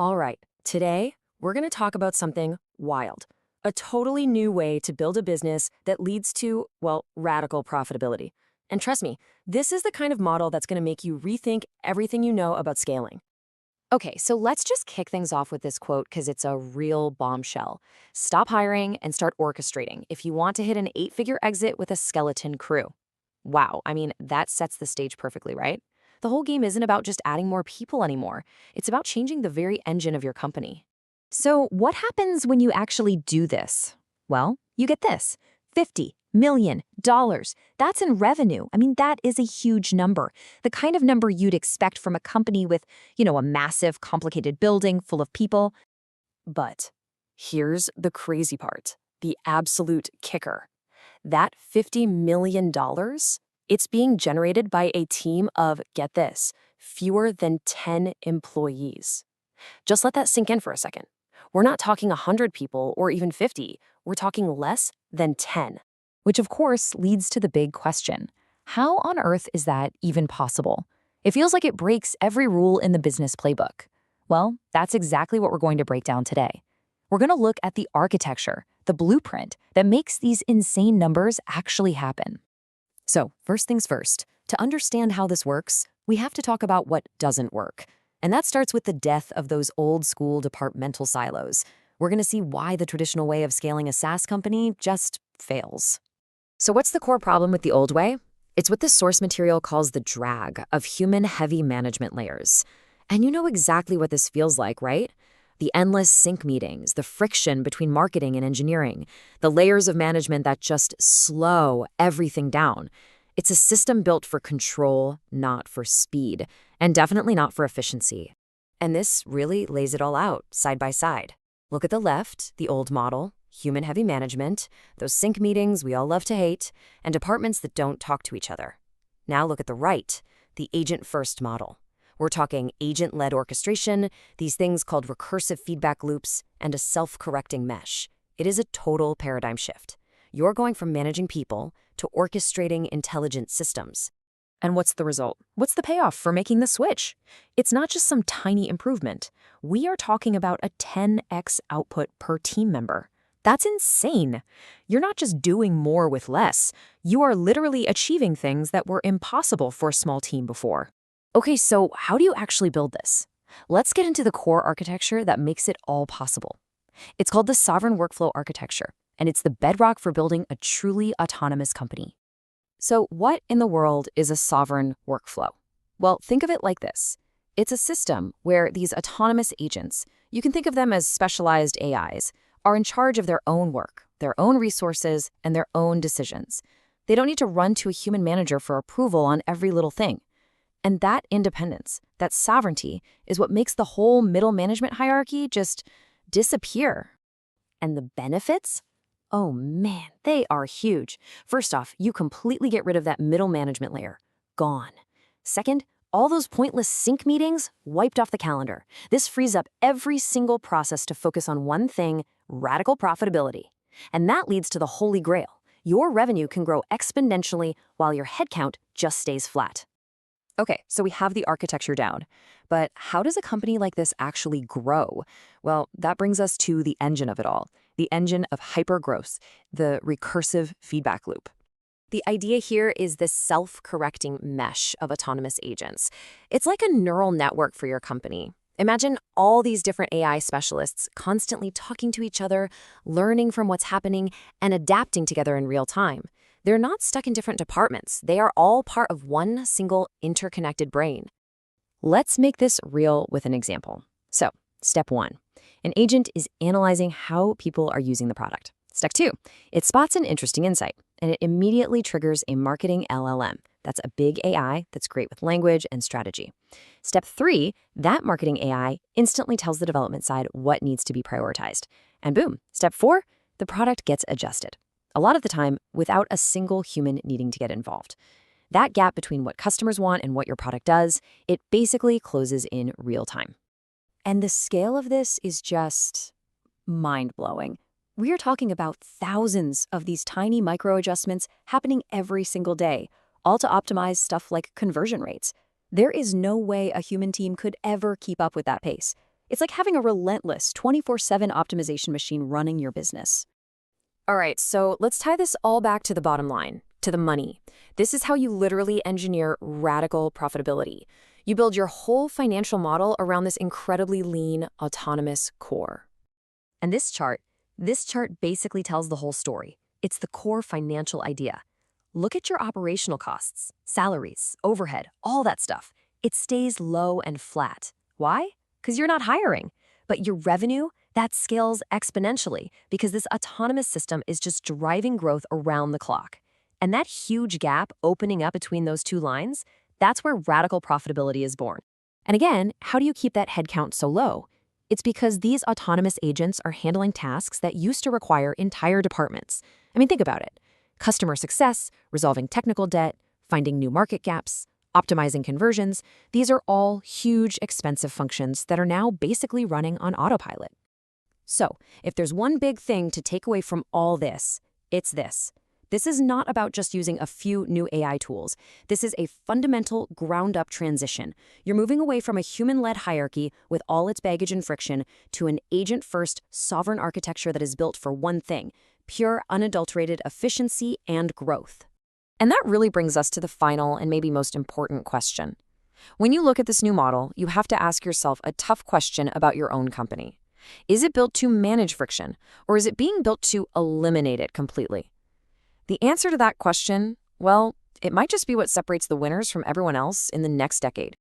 All right, today we're going to talk about something wild. A totally new way to build a business that leads to, well, radical profitability. And trust me, this is the kind of model that's going to make you rethink everything you know about scaling. Okay, so let's just kick things off with this quote because it's a real bombshell. Stop hiring and start orchestrating if you want to hit an 8-figure exit with a skeleton crew. Wow, I mean, that sets the stage perfectly, right? The whole game isn't about just adding more people anymore. It's about changing the very engine of your company. So, what happens when you actually do this? Well, you get this $50 million. That's in revenue. I mean, that is a huge number. The kind of number you'd expect from a company with, a massive, complicated building full of people. But here's the crazy part, the absolute kicker. That $50 million, it's being generated by a team of, get this, fewer than 10 employees. Just let that sink in for a second. We're not talking 100 people or even 50. We're talking less than 10. Which, of course, leads to the big question. How on earth is that even possible? It feels like it breaks every rule in the business playbook. Well, that's exactly what we're going to break down today. We're going to look at the architecture, the blueprint that makes these insane numbers actually happen. So, first things first, to understand how this works, we have to talk about what doesn't work. And that starts with the death of those old school departmental silos. We're going to see why the traditional way of scaling a SaaS company just fails. So what's the core problem with the old way? It's what the source material calls the drag of human-heavy management layers. And you know exactly what this feels like, right? The endless sync meetings, the friction between marketing and engineering, the layers of management that just slow everything down. It's a system built for control, not for speed, and definitely not for efficiency. And this really lays it all out, side by side. Look at the left, the old model, human-heavy management, those sync meetings we all love to hate, and departments that don't talk to each other. Now look at the right, the agent-first model. We're talking agent-led orchestration, these things called recursive feedback loops, and a self-correcting mesh. It is a total paradigm shift. You're going from managing people to orchestrating intelligent systems. And what's the result? What's the payoff for making the switch? It's not just some tiny improvement. We are talking about a 10x output per team member. That's insane. You're not just doing more with less. You are literally achieving things that were impossible for a small team before. Okay, so how do you actually build this? Let's get into the core architecture that makes it all possible. It's called the sovereign workflow architecture, and it's the bedrock for building a truly autonomous company. So what in the world is a sovereign workflow? Well, think of it like this. It's a system where these autonomous agents, you can think of them as specialized AIs, are in charge of their own work, their own resources, and their own decisions. They don't need to run to a human manager for approval on every little thing. And that independence, that sovereignty, is what makes the whole middle management hierarchy just disappear. And the benefits? Oh man, they are huge. First off, you completely get rid of that middle management layer. Gone. Second, all those pointless sync meetings wiped off the calendar. This frees up every single process to focus on one thing, radical profitability. And that leads to the holy grail. Your revenue can grow exponentially while your headcount just stays flat. Okay, so we have the architecture down. But how does a company like this actually grow? Well, that brings us to the engine of it all, the engine of hypergrowth, the recursive feedback loop. The idea here is this self-correcting mesh of autonomous agents. It's like a neural network for your company. Imagine all these different AI specialists constantly talking to each other, learning from what's happening, and adapting together in real time. They're not stuck in different departments. They are all part of one single interconnected brain. Let's make this real with an example. So, step 1. An agent is analyzing how people are using the product. Step 2. It spots an interesting insight, and it immediately triggers a marketing LLM. That's a big AI that's great with language and strategy. Step 3, that marketing AI instantly tells the development side what needs to be prioritized. And boom, step 4, the product gets adjusted. A lot of the time, without a single human needing to get involved. That gap between what customers want and what your product does, it basically closes in real time. And the scale of this is just mind-blowing. We are talking about thousands of these tiny micro adjustments happening every single day, all to optimize stuff like conversion rates. There is no way a human team could ever keep up with that pace. It's like having a relentless 24/7 optimization machine running your business. All right, so let's tie this all back to the bottom line, to the money. This is how you literally engineer radical profitability. You build your whole financial model around this incredibly lean, autonomous core. And this chart basically tells the whole story. It's the core financial idea. Look at your operational costs, salaries, overhead, all that stuff. It stays low and flat. Why? Because you're not hiring. But your revenue, that scales exponentially because this autonomous system is just driving growth around the clock. And that huge gap opening up between those two lines, that's where radical profitability is born. And again, how do you keep that headcount so low? It's because these autonomous agents are handling tasks that used to require entire departments. I mean, think about it. Customer success, resolving technical debt, finding new market gaps, optimizing conversions, these are all huge, expensive functions that are now basically running on autopilot. So, if there's one big thing to take away from all this, it's this. This is not about just using a few new AI tools. This is a fundamental, ground-up transition. You're moving away from a human-led hierarchy with all its baggage and friction to an agent-first, sovereign architecture that is built for one thing: pure, unadulterated efficiency and growth. And that really brings us to the final and maybe most important question. When you look at this new model, you have to ask yourself a tough question about your own company. Is it built to manage friction, or is it being built to eliminate it completely? The answer to that question, well, it might just be what separates the winners from everyone else in the next decade.